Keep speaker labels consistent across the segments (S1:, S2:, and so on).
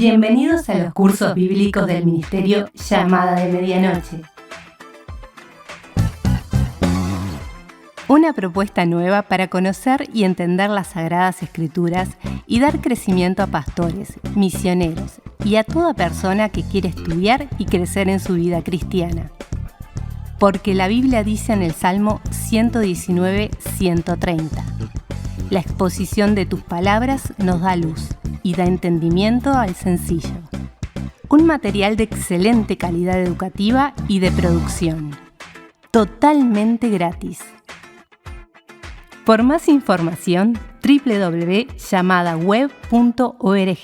S1: Bienvenidos a los cursos bíblicos del Ministerio Llamada de Medianoche. Una propuesta nueva para conocer y entender las Sagradas Escrituras y dar crecimiento a pastores, misioneros y a toda persona que quiere estudiar y crecer en su vida cristiana. Porque la Biblia dice en el Salmo 119:130: la exposición de tus palabras nos da luz y da entendimiento al sencillo. Un material de excelente calidad educativa y de producción. Totalmente gratis. Por más información, www.llamadaweb.org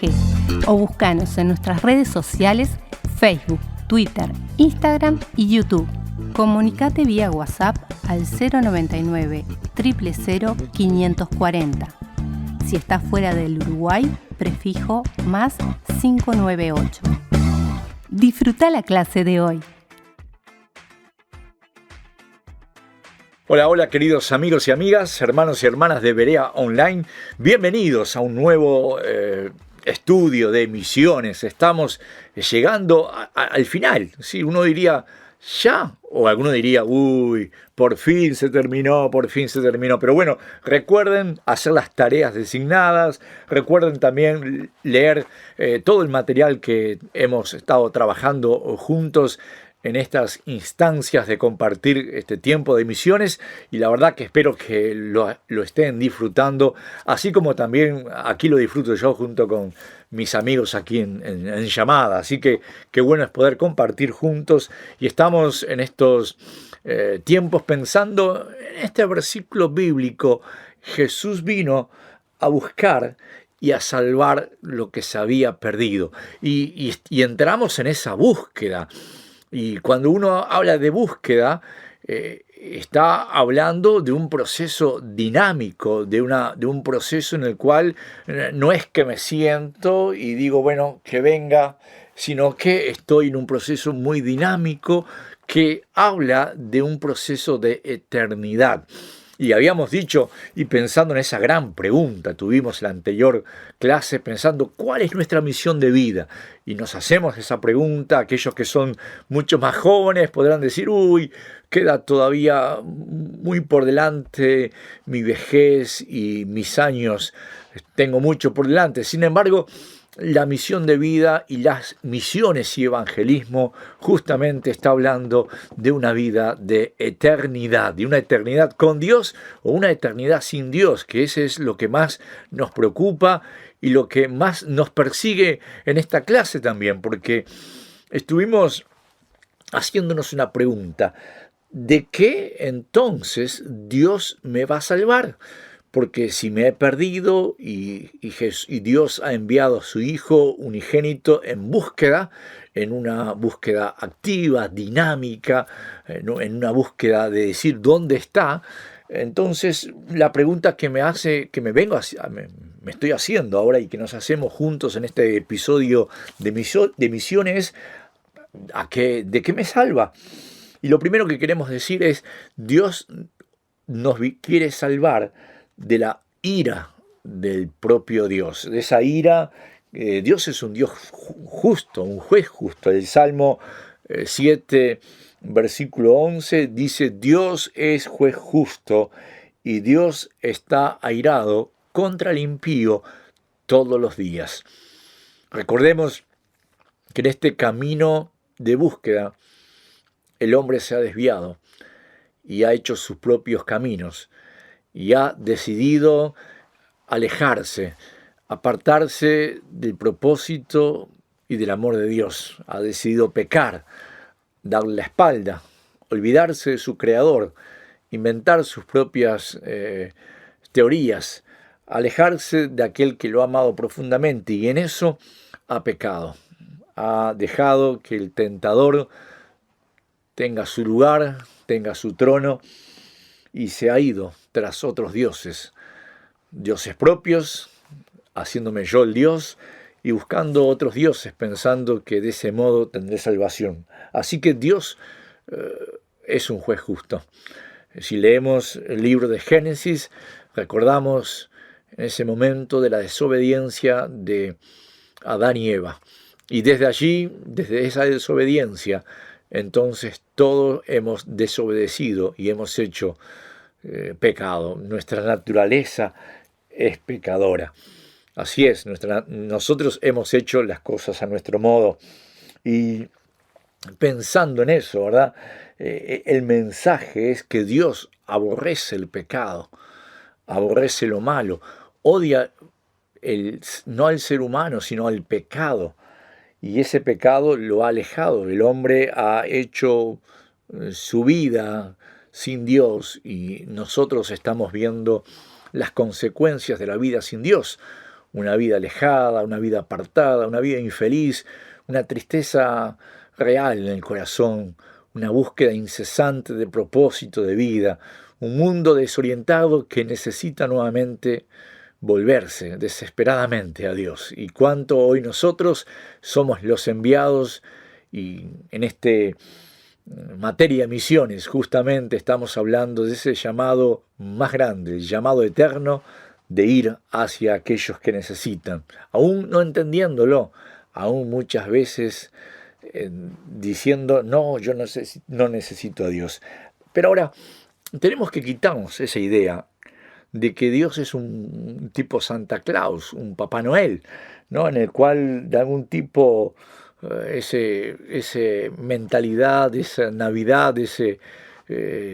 S1: o búscanos en nuestras redes sociales, Facebook, Twitter, Instagram y YouTube. Comunicate vía WhatsApp al 099 000 540. Si estás fuera del Uruguay, prefijo más 598. Disfruta la clase de hoy.
S2: Hola queridos amigos y amigas, hermanos y hermanas de Berea Online. Bienvenidos a un nuevo estudio de misiones. Estamos llegando al final. Sí, uno diría ya, o alguno diría, uy, por fin se terminó. Pero bueno, recuerden hacer las tareas designadas, recuerden también leer todo el material que hemos estado trabajando juntos en estas instancias de compartir este tiempo de misiones, y la verdad que espero que lo estén disfrutando, así como también aquí lo disfruto yo junto con mis amigos aquí en llamada. Así que qué bueno es poder compartir juntos, y estamos en estos tiempos pensando en este versículo bíblico: Jesús vino a buscar y a salvar lo que se había perdido, y entramos en esa búsqueda. Y cuando uno habla de búsqueda, está hablando de un proceso dinámico, de un proceso en el cual no es que me siento y digo, bueno, que venga, sino que estoy en un proceso muy dinámico que habla de un proceso de eternidad. Y habíamos dicho, y pensando en esa gran pregunta, tuvimos la anterior clase pensando cuál es nuestra misión de vida. Y nos hacemos esa pregunta. Aquellos que son mucho más jóvenes podrán decir, uy, queda todavía muy por delante mi vejez y mis años, tengo mucho por delante. Sin embargo, la misión de vida y las misiones y evangelismo justamente está hablando de una vida de eternidad, de una eternidad con Dios o una eternidad sin Dios, que ese es lo que más nos preocupa y lo que más nos persigue en esta clase también, porque estuvimos haciéndonos una pregunta: ¿de qué entonces Dios me va a salvar? Porque si me he perdido y Dios ha enviado a su Hijo unigénito en una búsqueda activa, dinámica, en una búsqueda de decir dónde está, entonces la pregunta que me estoy haciendo ahora y que nos hacemos juntos en este episodio de misiones, ¿de qué me salva? Y lo primero que queremos decir es: Dios nos quiere salvar de la ira del propio Dios, de esa ira. Dios es un Dios justo, un juez justo. El Salmo 7, versículo 11 dice: Dios es juez justo y Dios está airado contra el impío todos los días. Recordemos que en este camino de búsqueda el hombre se ha desviado y ha hecho sus propios caminos, y ha decidido alejarse, apartarse del propósito y del amor de Dios. Ha decidido pecar, darle la espalda, olvidarse de su Creador, inventar sus propias teorías, alejarse de aquel que lo ha amado profundamente, y en eso ha pecado. Ha dejado que el tentador tenga su lugar, tenga su trono, y se ha ido tras otros dioses propios, haciéndome yo el Dios y buscando otros dioses, pensando que de ese modo tendré salvación. Así que Dios es un juez justo. Si leemos el libro de Génesis, recordamos en ese momento de la desobediencia de Adán y Eva. Y desde allí, desde esa desobediencia, entonces todos hemos desobedecido y hemos hecho pecado. Nuestra naturaleza es pecadora. Así es, nosotros hemos hecho las cosas a nuestro modo. Y pensando en eso, ¿verdad? El mensaje es que Dios aborrece el pecado, aborrece lo malo, odia no al ser humano, sino al pecado. Y ese pecado lo ha alejado. El hombre ha hecho su vida sin Dios y nosotros estamos viendo las consecuencias de la vida sin Dios. Una vida alejada, una vida apartada, una vida infeliz, una tristeza real en el corazón, una búsqueda incesante de propósito de vida, un mundo desorientado que necesita nuevamente volverse desesperadamente a Dios. Y cuánto hoy nosotros somos los enviados y en este materia de misiones justamente estamos hablando de ese llamado más grande, el llamado eterno de ir hacia aquellos que necesitan, aún no entendiéndolo, aún muchas veces diciendo, no, yo no necesito a Dios. Pero ahora tenemos que quitarnos esa idea de que Dios es un tipo Santa Claus, un Papá Noel, ¿no? En el cual de algún tipo ese mentalidad, esa Navidad, ese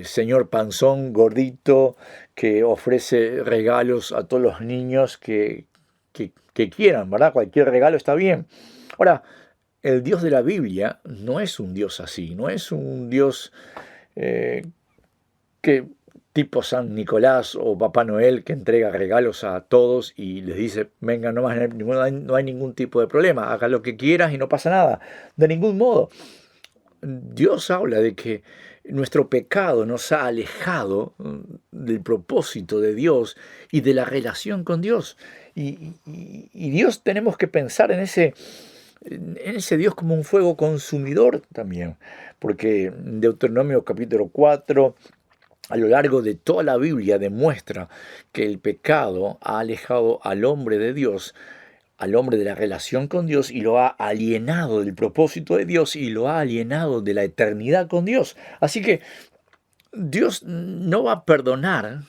S2: señor panzón gordito que ofrece regalos a todos los niños que quieran, ¿verdad? Cualquier regalo está bien. Ahora, el Dios de la Biblia no es un Dios así, no es un Dios que tipo San Nicolás o Papá Noel que entrega regalos a todos y les dice, venga, no hay ningún tipo de problema, haga lo que quieras y no pasa nada. De ningún modo. Dios habla de que nuestro pecado nos ha alejado del propósito de Dios y de la relación con Dios. Y Dios tenemos que pensar en ese Dios como un fuego consumidor también, porque Deuteronomio capítulo 4, a lo largo de toda la Biblia demuestra que el pecado ha alejado al hombre de Dios, al hombre de la relación con Dios y lo ha alienado del propósito de Dios y lo ha alienado de la eternidad con Dios. Así que Dios no va a perdonar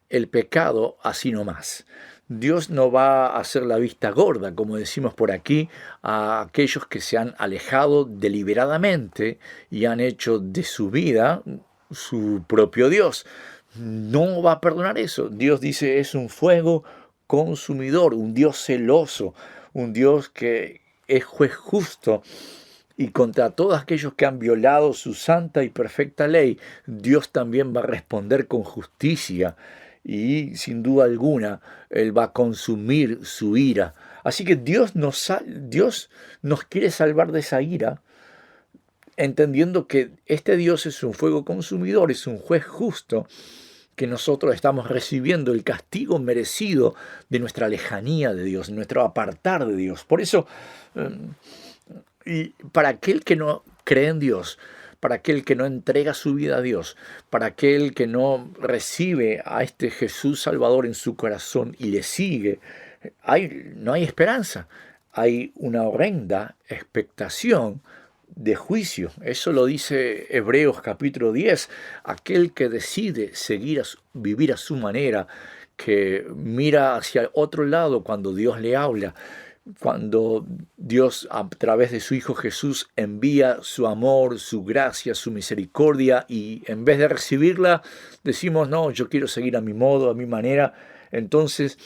S2: el pecado así nomás. Dios no va a hacer la vista gorda, como decimos por aquí, a aquellos que se han alejado deliberadamente y han hecho de su vida su propio Dios. No va a perdonar eso. Dios dice es un fuego consumidor, un Dios celoso, un Dios que es juez justo. Y contra todos aquellos que han violado su santa y perfecta ley, Dios también va a responder con justicia. Y sin duda alguna, Él va a consumir su ira. Así que Dios nos quiere salvar de esa ira, entendiendo que este Dios es un fuego consumidor, es un juez justo, que nosotros estamos recibiendo el castigo merecido de nuestra lejanía de Dios, nuestro apartar de Dios. Por eso, y para aquel que no cree en Dios, para aquel que no entrega su vida a Dios, para aquel que no recibe a este Jesús Salvador en su corazón y le sigue, no hay esperanza. Hay una horrenda expectación de juicio. Eso lo dice Hebreos capítulo 10. Aquel que decide vivir a su manera, que mira hacia otro lado cuando Dios le habla, cuando Dios a través de su Hijo Jesús envía su amor, su gracia, su misericordia y en vez de recibirla decimos no, yo quiero seguir a mi modo, a mi manera, entonces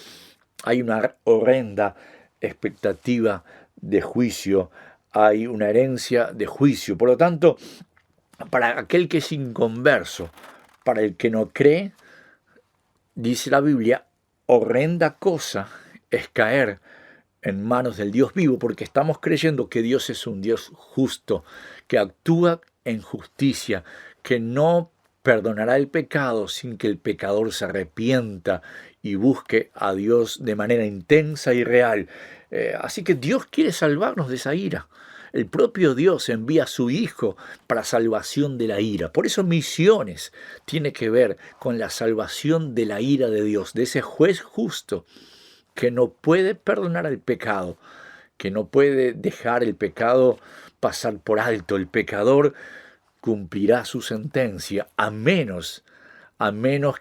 S2: hay una horrenda expectativa de juicio, hay una herencia de juicio. Por lo tanto, para aquel que es inconverso, para el que no cree, dice la Biblia, horrenda cosa es caer en manos del Dios vivo, porque estamos creyendo que Dios es un Dios justo, que actúa en justicia, que no perdonará el pecado sin que el pecador se arrepienta y busque a Dios de manera intensa y real. Así que Dios quiere salvarnos de esa ira. El propio Dios envía a su Hijo para salvación de la ira. Por eso misiones tiene que ver con la salvación de la ira de Dios, de ese juez justo que no puede perdonar el pecado, que no puede dejar el pecado pasar por alto. El pecador cumplirá su sentencia, a menos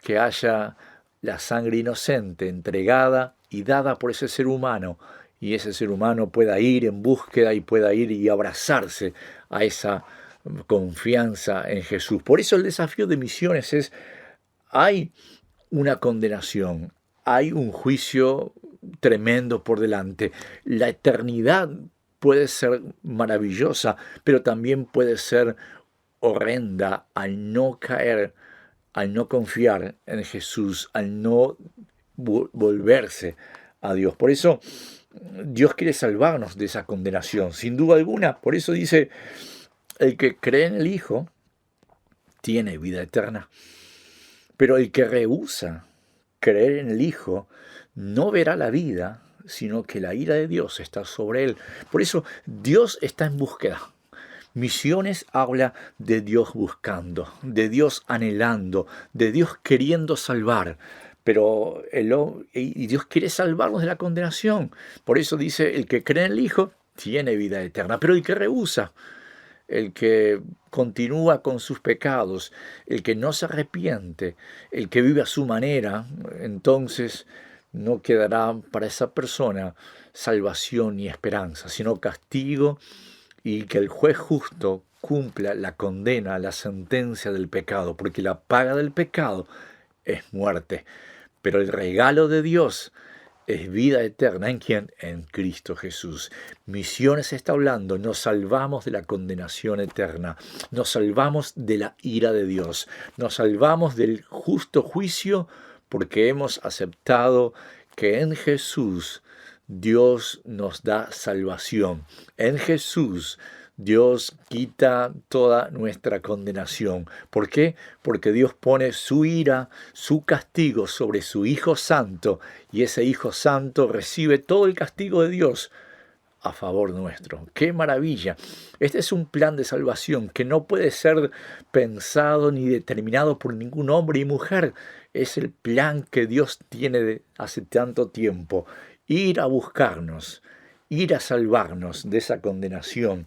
S2: que haya la sangre inocente entregada y dada por ese ser humano, y ese ser humano pueda ir en búsqueda y pueda ir y abrazarse a esa confianza en Jesús. Por eso el desafío de misiones es: hay una condenación, hay un juicio tremendo por delante. La eternidad puede ser maravillosa, pero también puede ser horrenda al no caer, al no confiar en Jesús, al no volverse a Dios. Por eso Dios quiere salvarnos de esa condenación, sin duda alguna. Por eso dice: el que cree en el Hijo tiene vida eterna. Pero el que rehúsa creer en el Hijo no verá la vida, sino que la ira de Dios está sobre él. Por eso Dios está en búsqueda. Misiones habla de Dios buscando, de Dios anhelando, de Dios queriendo salvar. Pero y Dios quiere salvarnos de la condenación. Por eso dice: el que cree en el Hijo tiene vida eterna. Pero el que rehúsa, el que continúa con sus pecados, el que no se arrepiente, el que vive a su manera, entonces no quedará para esa persona salvación ni esperanza, sino castigo, y que el juez justo cumpla la condena, la sentencia del pecado, porque la paga del pecado es muerte. Pero el regalo de Dios es vida eterna. ¿En quién? En Cristo Jesús. Misiones está hablando: nos salvamos de la condenación eterna, nos salvamos de la ira de Dios, nos salvamos del justo juicio, porque hemos aceptado que en Jesús Dios nos da salvación. En Jesús Dios quita toda nuestra condenación. ¿Por qué? Porque Dios pone su ira, su castigo sobre su Hijo Santo, y ese Hijo Santo recibe todo el castigo de Dios a favor nuestro. ¡Qué maravilla! Este es un plan de salvación que no puede ser pensado ni determinado por ningún hombre y mujer. Es el plan que Dios tiene hace tanto tiempo: ir a buscarnos, ir a salvarnos de esa condenación,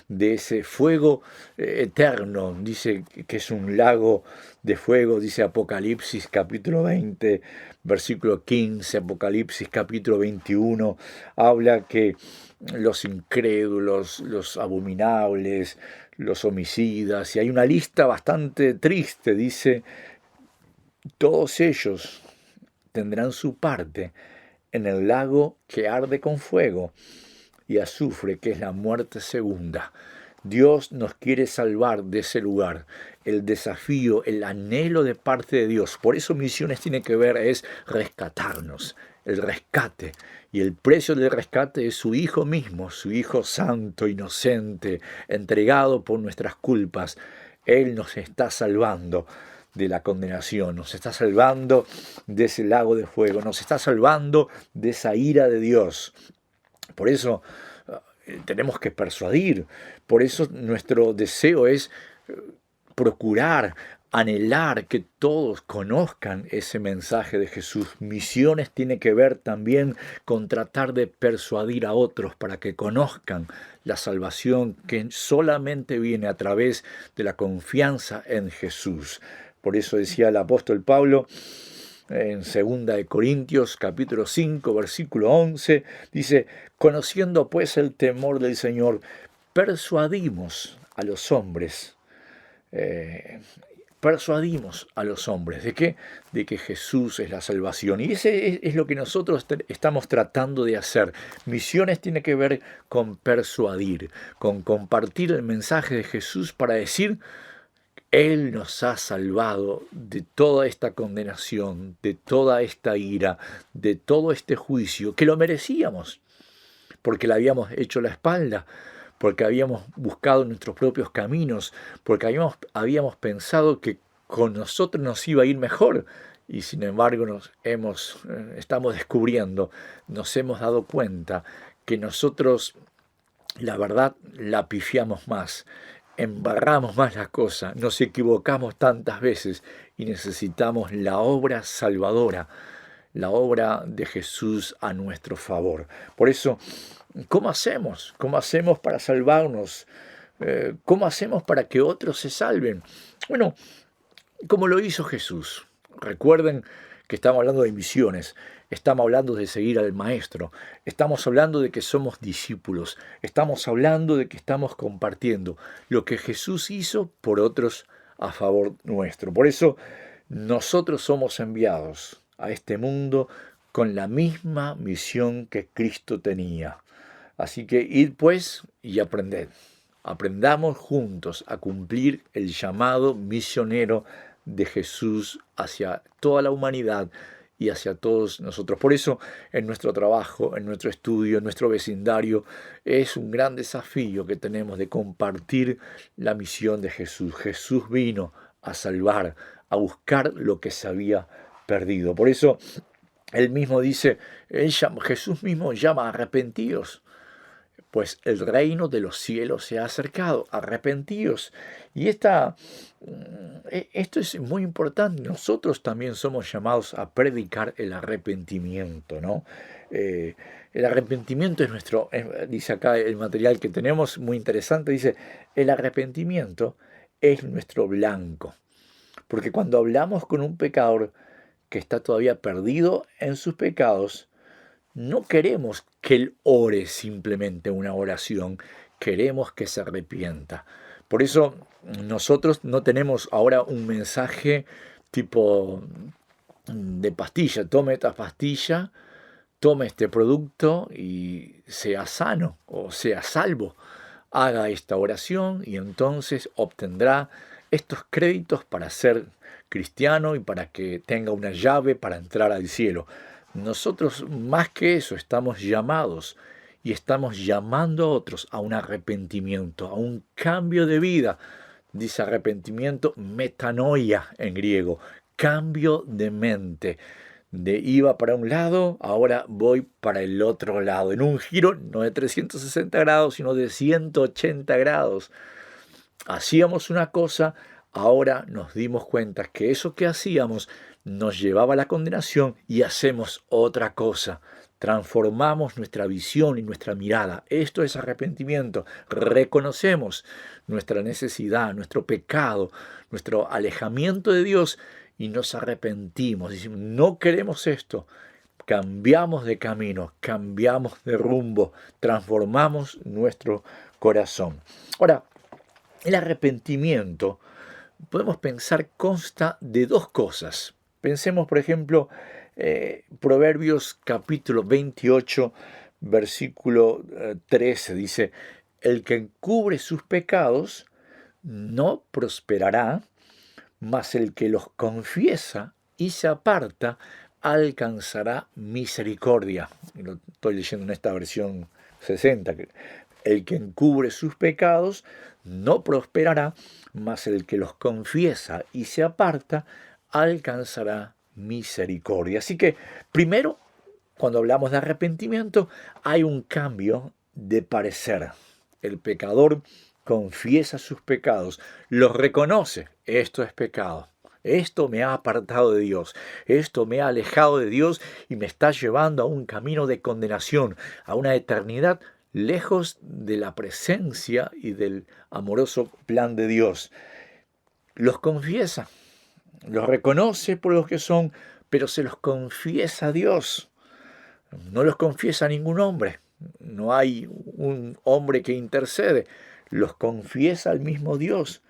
S2: de ese fuego eterno. Dice que es un lago de fuego, dice Apocalipsis capítulo 20, versículo 15, Apocalipsis capítulo 21, habla que los incrédulos, los abominables, los homicidas, y hay una lista bastante triste, dice: todos ellos tendrán su parte en el lago que arde con fuego y azufre, que es la muerte segunda. Dios nos quiere salvar de ese lugar. El desafío, el anhelo de parte de Dios. Por eso misiones tiene que ver, es rescatarnos, el rescate. Y el precio del rescate es su Hijo mismo, su Hijo santo, inocente, entregado por nuestras culpas. Él nos está salvando de la condenación, nos está salvando de ese lago de fuego, nos está salvando de esa ira de Dios. Por eso tenemos que persuadir, por eso nuestro deseo es procurar, anhelar que todos conozcan ese mensaje de Jesús. Misiones tiene que ver también con tratar de persuadir a otros para que conozcan la salvación que solamente viene a través de la confianza en Jesús. Por eso decía el apóstol Pablo en 2 de Corintios capítulo 5 versículo 11, dice: conociendo pues el temor del Señor, persuadimos a los hombres. ¿De qué? De que Jesús es la salvación. Y ese es lo que nosotros estamos tratando de hacer. Misiones tiene que ver con persuadir, con compartir el mensaje de Jesús para decir: Él nos ha salvado de toda esta condenación, de toda esta ira, de todo este juicio, que lo merecíamos, porque le habíamos hecho la espalda, porque habíamos buscado nuestros propios caminos, porque habíamos pensado que con nosotros nos iba a ir mejor, y sin embargo estamos descubriendo, nos hemos dado cuenta que nosotros, la verdad, la pifiamos más, embarramos más las cosas, nos equivocamos tantas veces y necesitamos la obra salvadora la obra de Jesús a nuestro favor. Por eso, ¿cómo hacemos? ¿Cómo hacemos para salvarnos? ¿Cómo hacemos para que otros se salven? Bueno, como lo hizo Jesús. Recuerden que estamos hablando de misiones, estamos hablando de seguir al Maestro, estamos hablando de que somos discípulos, estamos hablando de que estamos compartiendo lo que Jesús hizo por otros a favor nuestro. Por eso nosotros somos enviados a este mundo con la misma misión que Cristo tenía. Así que id pues y aprended. Aprendamos juntos a cumplir el llamado misionero de Jesús hacia toda la humanidad y hacia todos nosotros. Por eso, en nuestro trabajo, en nuestro estudio, en nuestro vecindario, es un gran desafío que tenemos de compartir la misión de Jesús. Jesús vino a salvar, a buscar lo que se había perdido. Por eso, él mismo dice, Jesús mismo llama a arrepentidos, pues el reino de los cielos se ha acercado, arrepentíos. Y esto es muy importante. Nosotros también somos llamados a predicar el arrepentimiento, ¿no? El arrepentimiento es nuestro, dice acá el material que tenemos, muy interesante, dice, el arrepentimiento es nuestro blanco. Porque cuando hablamos con un pecador que está todavía perdido en sus pecados, no queremos que él ore simplemente una oración, queremos que se arrepienta. Por eso nosotros no tenemos ahora un mensaje tipo de pastilla, tome esta pastilla, tome este producto y sea sano o sea salvo. Haga esta oración y entonces obtendrá estos créditos para ser cristiano y para que tenga una llave para entrar al cielo. Nosotros más que eso estamos llamados y estamos llamando a otros a un arrepentimiento, a un cambio de vida. Dice arrepentimiento, metanoia en griego, cambio de mente. Iba para un lado, ahora voy para el otro lado, en un giro no de 360 grados, sino de 180 grados. Hacíamos una cosa, ahora nos dimos cuenta que eso que hacíamos nos llevaba a la condenación y hacemos otra cosa. Transformamos nuestra visión y nuestra mirada. Esto es arrepentimiento. Reconocemos nuestra necesidad, nuestro pecado, nuestro alejamiento de Dios y nos arrepentimos. Decimos, no queremos esto. Cambiamos de camino, cambiamos de rumbo, transformamos nuestro corazón. Ahora, el arrepentimiento, podemos pensar, consta de dos cosas. Pensemos, por ejemplo, Proverbios capítulo 28, versículo 13, dice, el que encubre sus pecados no prosperará, mas el que los confiesa y se aparta alcanzará misericordia. Y lo estoy leyendo en esta versión 60. El que encubre sus pecados no prosperará, mas el que los confiesa y se aparta alcanzará misericordia. Así que, primero, cuando hablamos de arrepentimiento, hay un cambio de parecer. El pecador confiesa sus pecados, los reconoce. Esto es pecado. Esto me ha apartado de Dios. Esto me ha alejado de Dios y me está llevando a un camino de condenación, a una eternidad lejos de la presencia y del amoroso plan de Dios. Los confiesa. Los reconoce por lo que son, pero se los confiesa a Dios. No los confiesa a ningún hombre. No hay un hombre que intercede. Los confiesa al mismo Dios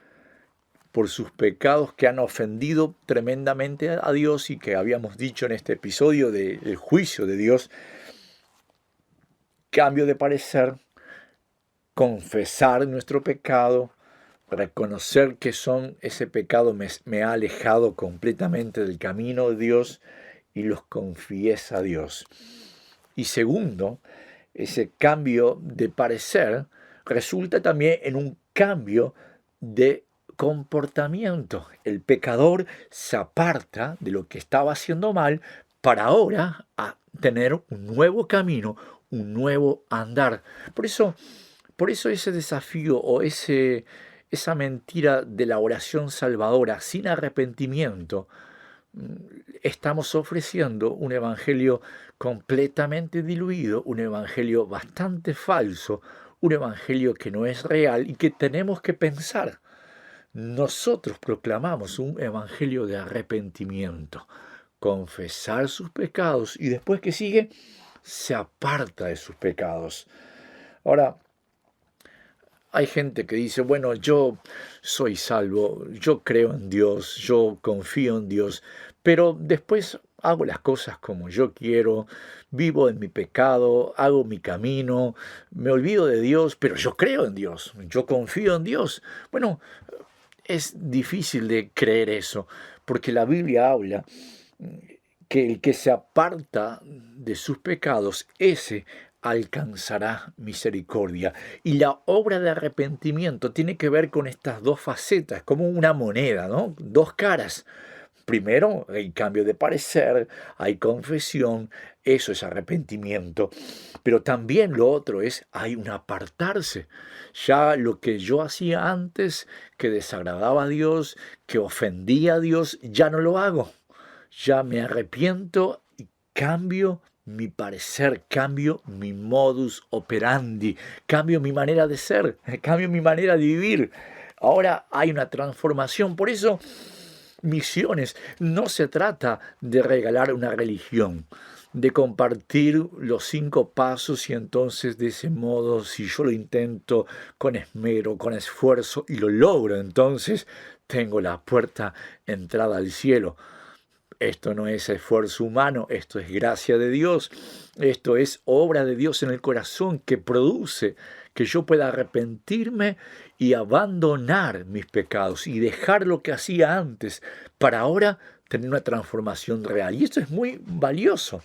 S2: por sus pecados que han ofendido tremendamente a Dios y que habíamos dicho en este episodio del juicio de Dios. Cambio de parecer, confesar nuestro pecado, reconocer que ese pecado me ha alejado completamente del camino de Dios y los confiesa a Dios. Y segundo, ese cambio de parecer resulta también en un cambio de comportamiento. El pecador se aparta de lo que estaba haciendo mal para ahora tener un nuevo camino, un nuevo andar. Por eso ese desafío o esa mentira de la oración salvadora sin arrepentimiento estamos ofreciendo un evangelio completamente diluido, un evangelio bastante falso, un evangelio que no es real y que tenemos que pensar. Nosotros proclamamos un evangelio de arrepentimiento, confesar sus pecados y después que sigue, se aparta de sus pecados. Ahora, hay gente que dice, bueno, yo soy salvo, yo creo en Dios, yo confío en Dios, pero después hago las cosas como yo quiero, vivo en mi pecado, hago mi camino, me olvido de Dios, pero yo creo en Dios, yo confío en Dios. Bueno, es difícil de creer eso, porque la Biblia habla que el que se aparta de sus pecados, ese alcanzará misericordia. Y la obra de arrepentimiento tiene que ver con estas dos facetas, como una moneda, ¿no? Dos caras. Primero hay cambio de parecer, hay confesión, eso es arrepentimiento. Pero también lo otro es, hay un apartarse. Ya lo que yo hacía antes, que desagradaba a Dios, que ofendía a Dios, ya no lo hago. Ya me arrepiento y cambio mi parecer, cambio mi modus operandi, cambio mi manera de ser, cambio mi manera de vivir. Ahora hay una transformación. Por eso, misiones no se trata de regalar una religión, de compartir los 5 pasos y entonces de ese modo, si yo lo intento con esmero, con esfuerzo y lo logro, entonces tengo la puerta entrada al cielo. Esto no es esfuerzo humano, esto es gracia de Dios, esto es obra de Dios en el corazón que produce que yo pueda arrepentirme y abandonar mis pecados y dejar lo que hacía antes para ahora tener una transformación real. Y esto es muy valioso.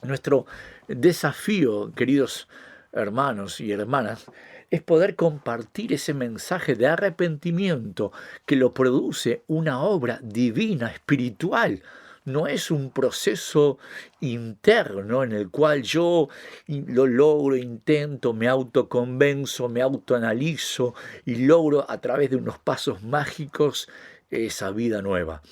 S2: Nuestro desafío, queridos hermanos y hermanas, es poder compartir ese mensaje de arrepentimiento que lo produce una obra divina, espiritual. No es un proceso interno en el cual yo lo logro, intento, me autoconvenzo, me autoanalizo y logro a través de unos pasos mágicos esa vida nueva.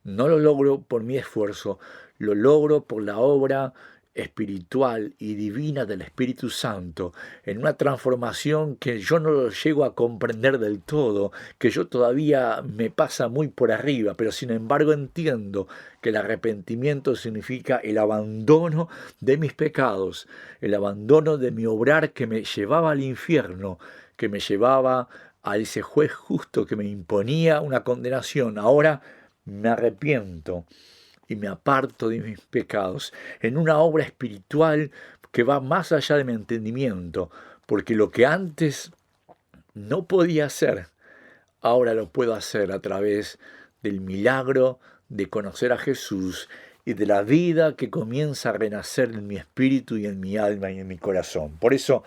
S2: No lo logro por mi esfuerzo, lo logro por la obra espiritual y divina del Espíritu Santo, en una transformación que yo no lo llego a comprender del todo, que yo todavía me pasa muy por arriba, pero sin embargo entiendo que el arrepentimiento significa el abandono de mis pecados, el abandono de mi obrar que me llevaba al infierno, que me llevaba a ese juez justo que me imponía una condenación. Ahora me arrepiento y me aparto de mis pecados, en una obra espiritual que va más allá de mi entendimiento, porque lo que antes no podía hacer, ahora lo puedo hacer a través del milagro de conocer a Jesús y de la vida que comienza a renacer en mi espíritu y en mi alma y en mi corazón. Por eso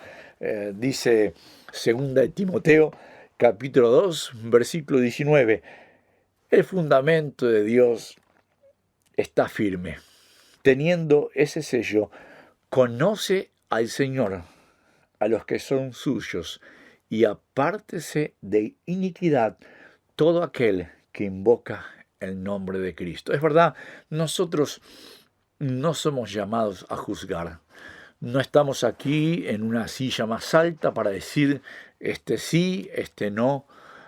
S2: dice 2 de Timoteo, capítulo 2, versículo 19, el fundamento de Dios está firme. Teniendo ese sello, conoce al Señor, a los que son suyos, y apártese de iniquidad todo aquel que invoca el nombre de Cristo. Es verdad, nosotros no somos llamados a juzgar. No estamos aquí en una silla más alta para decir este sí, este no,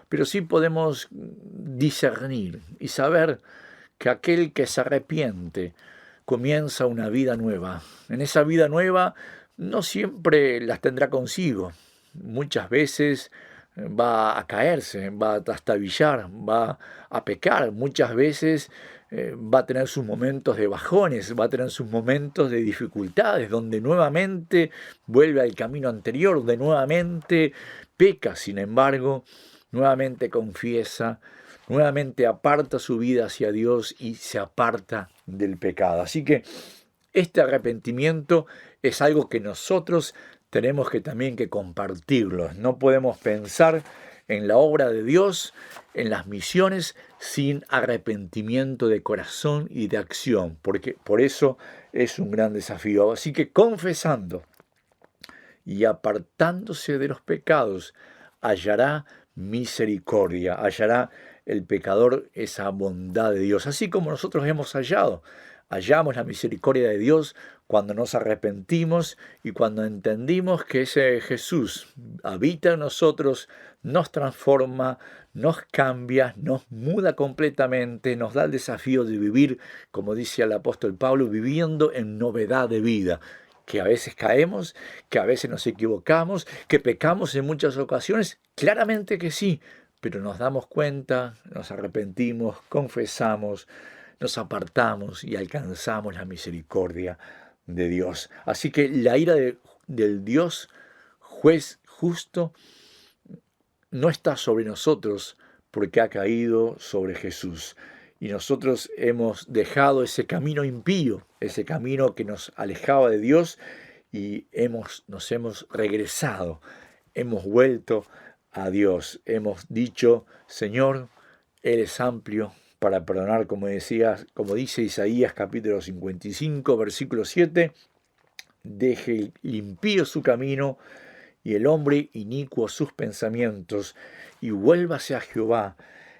S2: pero sí podemos discernir y saber que aquel que se arrepiente comienza una vida nueva. En esa vida nueva no siempre las tendrá consigo. Muchas veces va a caerse, va a trastabillar, va a pecar. Muchas veces va a tener sus momentos de bajones, va a tener sus momentos de dificultades, donde nuevamente vuelve al camino anterior, donde nuevamente peca. Sin embargo, nuevamente confiesa, nuevamente aparta su vida hacia Dios y se aparta del pecado. Así que este arrepentimiento es algo que nosotros tenemos que también que compartirlo. No podemos pensar en la obra de Dios, en las misiones, sin arrepentimiento de corazón y de acción, porque por eso es un gran desafío. Así que confesando y apartándose de los pecados, hallará misericordia, hallará el pecador esa bondad de Dios, así como nosotros hallamos la misericordia de Dios cuando nos arrepentimos y cuando entendimos que ese Jesús habita en nosotros, nos transforma, nos cambia, nos muda completamente, nos da el desafío de vivir, como dice el apóstol Pablo, viviendo en novedad de vida. Que a veces caemos, que a veces nos equivocamos, que pecamos en muchas ocasiones, claramente que sí, pero nos damos cuenta, nos arrepentimos, confesamos, nos apartamos y alcanzamos la misericordia de Dios. Así que la ira del Dios, juez justo, no está sobre nosotros porque ha caído sobre Jesús. Y nosotros hemos dejado ese camino impío, ese camino que nos alejaba de Dios y nos hemos regresado, hemos vuelto a Dios. Hemos dicho, Señor, Él es amplio para perdonar, como dice Isaías capítulo 55, versículo 7, deje el impío su camino y el hombre inicuo sus pensamientos, y vuélvase a Jehová,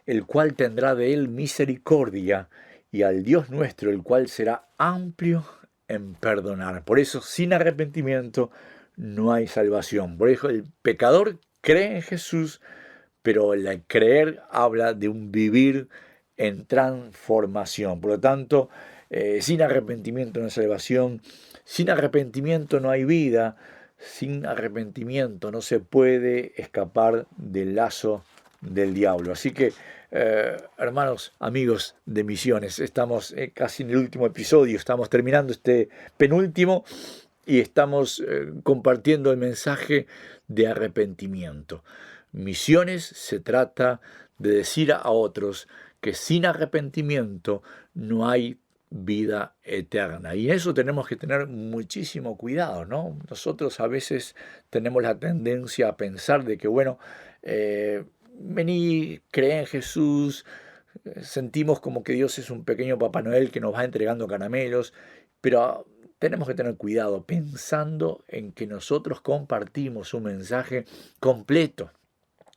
S2: el cual tendrá de él misericordia, y al Dios nuestro, el cual será amplio en perdonar. Por eso, sin arrepentimiento no hay salvación. Por eso el pecador cree en Jesús, pero el creer habla de un vivir en transformación. Por lo tanto, sin arrepentimiento no hay salvación, sin arrepentimiento no hay vida, sin arrepentimiento no se puede escapar del lazo del diablo. Así que, hermanos, amigos de Misiones, estamos casi en el último episodio, estamos terminando este penúltimo y estamos compartiendo el mensaje de arrepentimiento. Misiones se trata de decir a otros que sin arrepentimiento no hay vida eterna. Y eso tenemos que tener muchísimo cuidado, ¿no? Nosotros a veces tenemos la tendencia a pensar de que, bueno, vení, cree en Jesús, sentimos como que Dios es un pequeño Papá Noel que nos va entregando caramelos, pero tenemos que tener cuidado pensando en que nosotros compartimos un mensaje completo,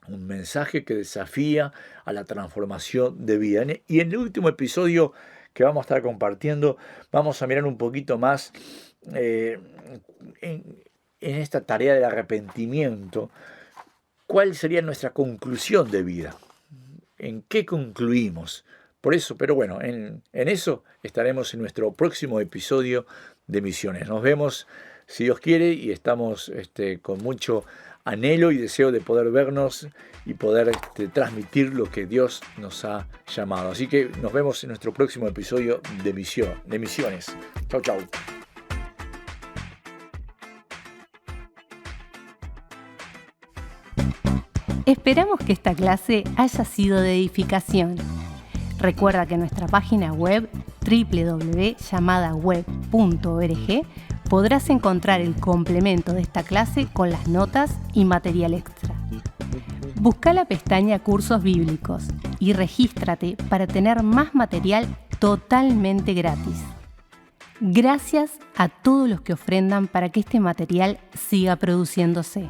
S2: un mensaje que desafía a la transformación de vida. Y en el último episodio que vamos a estar compartiendo, vamos a mirar un poquito más en esta tarea del arrepentimiento. ¿Cuál sería nuestra conclusión de vida? ¿En qué concluimos? Por eso, pero bueno, en eso estaremos en nuestro próximo episodio de Misiones. Nos vemos, si Dios quiere, y estamos con mucho anhelo y deseo de poder vernos y poder transmitir lo que Dios nos ha llamado. Así que nos vemos en nuestro próximo episodio de Misiones. Chau, chau.
S1: Esperamos que esta clase haya sido de edificación. Recuerda que en nuestra página web www.llamadaweb.org podrás encontrar el complemento de esta clase con las notas y material extra. Busca la pestaña Cursos Bíblicos y regístrate para tener más material totalmente gratis. Gracias a todos los que ofrendan para que este material siga produciéndose.